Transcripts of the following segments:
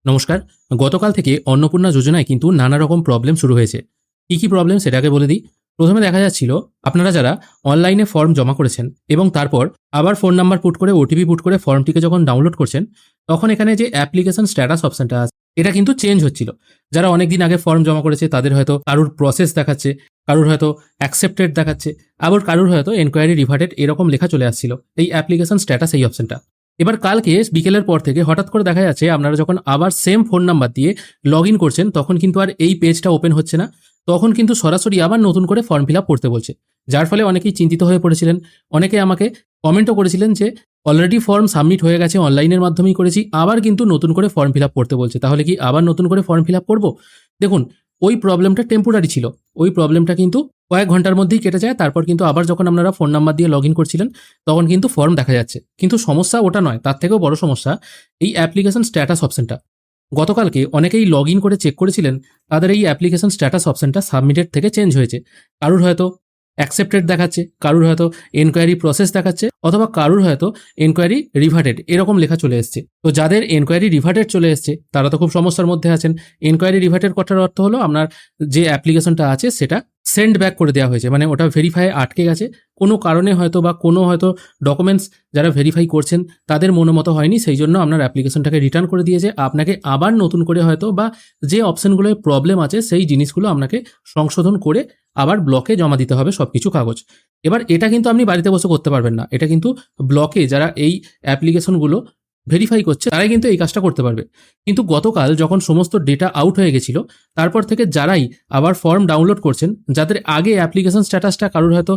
নমস্কার। গতকাল থেকে অন্নপূর্ণা যোজনায় কিন্তু নানা রকম প্রবলেম শুরু হয়েছে। কি প্রবলেম সেটাকে বলে দিই। প্রথমে দেখা যাচ্ছিল আপনারা যারা অনলাইনে ফর্ম জমা করেছেন এবং তারপর আবার ফোন নাম্বার পুট করে ওটিপি পুট করে ফর্মটিকে যখন ডাউনলোড করছেন, তখন এখানে যে অ্যাপ্লিকেশন স্ট্যাটাস অপশনটা আছে এটা কিন্তু চেঞ্জ হচ্ছিল। যারা অনেকদিন আগে ফর্ম জমা করেছে তাদের হয়তো কারুর প্রসেস দেখাচ্ছে, কারুর হয়তো অ্যাকসেপ্টেড দেখাচ্ছে, আবার কারুর হয়তো এনকোয়ারি রিভার্টেড এরকম লেখা চলে আসছিল এই অ্যাপ্লিকেশন স্ট্যাটাস এই অপশনটা। এবার কালকে বিকেলের পর থেকে হঠাৎ করে দেখা যাচ্ছে আপনারা যখন আবার সেম ফোন নাম্বার দিয়ে লগ ইন করছেন, তখন কিন্তু আর এই পেজটা ওপেন হচ্ছে না। তখন কিন্তু সরাসরি আবার নতুন করে ফর্ম ফিল আপ করতে বলছে। যার ফলে অনেকেই চিন্তিত হয়ে পড়েছিলেন। অনেকে আমাকে কমেন্টও করেছিলেন যে অলরেডি ফর্ম সাবমিট হয়ে গেছে, অনলাইনের মাধ্যমেই করেছি, আবার কিন্তু নতুন করে ফর্ম ফিল আপ করতে বলছে। তাহলে কি আবার নতুন করে ফর্ম ফিল আপ করবো? দেখুন, ওই প্রবলেমটা টেম্পোরারি ছিল। ওই প্রবলেমটা কিন্তু কয়েক ঘন্টার মধ্যেই কেটে যায়। তারপর কিন্তু আবার যখন আপনারা ফোন নাম্বার দিয়ে লগ ইন করছিলেন, তখন কিন্তু ফর্ম দেখা যাচ্ছে। কিন্তু সমস্যা ওটা নয়, তার থেকেও বড় সমস্যা এই অ্যাপ্লিকেশন স্ট্যাটাস অপশনটা। গতকালকে অনেকেই লগ ইন করে চেক করেছিলেন, তাদের এই অ্যাপ্লিকেশন স্ট্যাটাস অপশনটা সাবমিটেড থেকে চেঞ্জ হয়েছে। কারুর হয়তো অ্যাকসেপ্টেড দেখাচ্ছে, কারুর হয়তো এনকোয়ারি প্রসেস দেখাচ্ছে, অথবা কারুর হয়তো এনকোয়ারি রিভার্টেড এরকম লেখা চলে এসছে। তো যাদের এনকোয়ারি রিভার্টেড চলে এসছে তারা তো খুব সমস্যার মধ্যে আছেন। এনকোয়ারি রিভার্টেড কথার অর্থ হলো আপনার যে অ্যাপ্লিকেশনটা আছে সেটা সেন্ড ব্যাক করে দেওয়া হয়েছে, মানে ওটা ভেরিফাই আটকে গেছে কোনো কারণে, হয়তো বা কোনো হয়তো ডকুমেন্টস যারা ভেরিফাই করছেন তাদের মনোমতো হয়নি, সেই জন্য আপনার অ্যাপ্লিকেশনটাকে রিটার্ন করে দিয়েছে। আপনাকে আবার নতুন করে হয়তো বা যে অপশনগুলোয় প্রবলেম আছে সেই জিনিসগুলো আপনাকে সংশোধন করে আবার ব্লকে জমা দিতে হবে সবকিছু কাগজ। এবার এটা কিন্তু আপনি বাড়িতে বসে করতে পারবেন না, এটা কিন্তু ব্লকে যারা এই অ্যাপ্লিকেশনগুলো ভেরিফাই করছে তারাই কিন্তু এই কাজটা করতে পারবে। কিন্তু গতকাল যখন সমস্ত ডেটা আউট হয়ে গেছিল, তারপর থেকে যারাই আবার ফর্ম ডাউনলোড করছেন, যাদের আগে অ্যাপ্লিকেশন স্ট্যাটাসটা কারুর হয়তো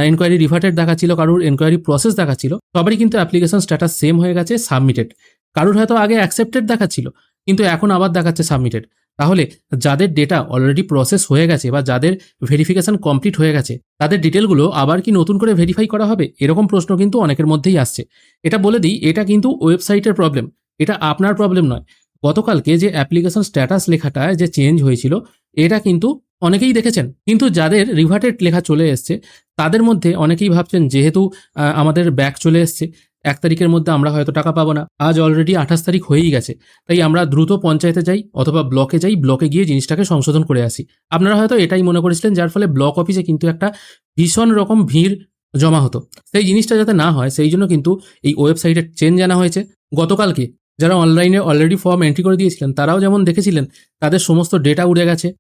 এনকোয়ারি রিভার্টেড দেখাচ্ছিল, কারুর এনকোয়ারি প্রসেস দেখাচ্ছিল, সবারই কিন্তু অ্যাপ্লিকেশন স্ট্যাটাস সেম হয়ে গেছে, সাবমিটেড। কারুর হয়তো আগে অ্যাকসেপ্টেড দেখাচ্ছিল, কিন্তু এখন আবার দেখাচ্ছে সাবমিটেড। তাহলে যাদের ডেটা অলরেডি প্রসেস হয়ে গেছে বা যাদের ভেরিফিকেশন কমপ্লিট হয়ে গেছে, তাদের ডিটেলগুলো আবার কি নতুন করে ভেরিফাই করা হবে? এরকম প্রশ্ন কিন্তু অনেকের মধ্যেই আসছে। এটা বলে দিই, এটা কিন্তু ওয়েবসাইটের প্রবলেম, এটা আপনার প্রবলেম নয়। গতকালকে যে অ্যাপ্লিকেশন স্ট্যাটাস লেখাটা যে চেঞ্জ হয়েছিল, এটা কিন্তু অনেকেই দেখেছেন। কিন্তু যাদের রিভার্টেড লেখা চলে এসছে তাদের মধ্যে অনেকেই ভাবছেন যেহেতু আমাদের ব্যাক চলে এসছে, 1 তারিখের মধ্যে আমরা হয়তো টাকা পাবো না, আজ অলরেডি 28 তারিখ হয়েই গেছে, তাই আমরা দ্রুত পঞ্চায়েতে যাই অথবা ব্লকে যাই, ব্লকে গিয়ে জিনিসটাকে সংশোধন করে আসি। আপনারা হয়তো এটাই মনে করেছিলেন, যার ফলে ব্লক অফিসে কিন্তু একটা ভীষণ রকম ভিড় জমা হতো। সেই জিনিসটা যাতে না হয় সেই জন্য কিন্তু এই ওয়েবসাইটে চেঞ্জ আনা হয়েছে। গতকালকে যারা অনলাইনে অলরেডি ফর্ম এন্ট্রি করে দিয়েছিলেন তারাও যেমন দেখেছিলেন তাদের সমস্ত ডেটা উড়ে গেছে,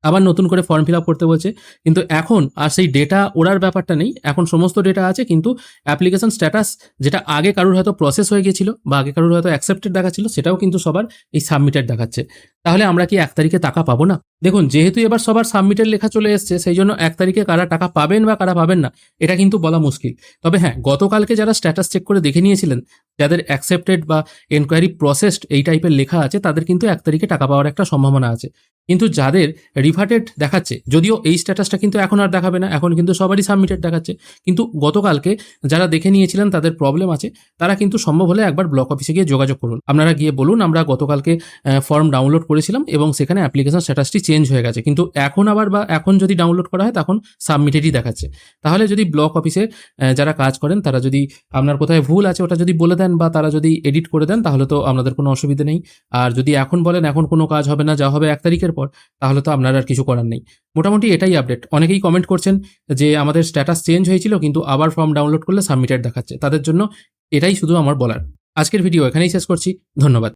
আবার নতুন করে ফর্ম ফিল আপ করতে বলছে। কিন্তু এখন আর সেই ডেটা ওড়ার ব্যাপারটা নেই, এখন সমস্ত ডেটা আছে, কিন্তু অ্যাপ্লিকেশন স্ট্যাটাস যেটা আগে কারুর হয়তো প্রসেস হয়ে গিয়েছিল বা আগে কারুর হয়তো অ্যাকসেপ্টেড দেখাচ্ছিল, সেটাও কিন্তু সবার এই সাবমিটেড দেখাচ্ছে। তাহলে আমরা কি 1 তারিখে টাকা পাবো না? দেখুন, যেহেতু এবার সবার সাবমিটেড লেখা চলে এসছে, সেই জন্য 1 তারিখে কারা টাকা পাবেন বা কারা পাবেন না এটা কিন্তু বলা মুশকিল। তবে হ্যাঁ, গতকালকে যারা স্ট্যাটাস চেক করে দেখে নিয়েছিলেন, যাদের অ্যাকসেপ্টেড বা এনকোয়ারি প্রসেসড এই টাইপের লেখা আছে, তাদের কিন্তু 1 তারিখে টাকা পাওয়ার একটা সম্ভাবনা আছে। কিন্তু যাদের রিভার্টেড দেখাচ্ছে, যদিও এই স্ট্যাটাসটা কিন্তু এখন আর দেখাবে না, এখন কিন্তু সবারই সাবমিটেড দেখাচ্ছে, কিন্তু গতকালকে যারা দেখে নিয়েছিলেন তাদের প্রবলেম আছে, তারা কিন্তু সম্ভব হলে একবার ব্লক অফিসে গিয়ে যোগাযোগ করুন। আপনারা গিয়ে বলুন আমরা গতকালকে ফর্ম ডাউনলোড করেছিলাম এবং সেখানে অ্যাপ্লিকেশন স্ট্যাটাসটি চেঞ্জ হয়ে গেছে, কিন্তু এখন আবার বা এখন যদি ডাউনলোড করা হয় তখন সাবমিটেডই দেখাচ্ছে। তাহলে যদি ব্লক অফিসে যারা কাজ করেন তারা যদি আপনার কোথায় ভুল আছে ওটা যদি বলে দেন বা তারা যদি এডিট করে দেন, তাহলে তো আপনাদের কোনো অসুবিধা নেই। আর যদি এখন বলেন এখন কোনো কাজ হবে না, যা হবে 1 তারিখের পর, তাহলে তো আপনার আর কিছু করার নেই। মোটামুটি এটাই আপডেট। অনেকেই কমেন্ট করছেন যে আমাদের স্ট্যাটাস চেঞ্জ হয়েছিল কিন্তু আবার ফর্ম ডাউনলোড করলে সাবমিটেড দেখাচ্ছে, তাদের জন্য এটাই শুধু আমার বলার। আজকের ভিডিও এখানেই শেষ করছি। ধন্যবাদ।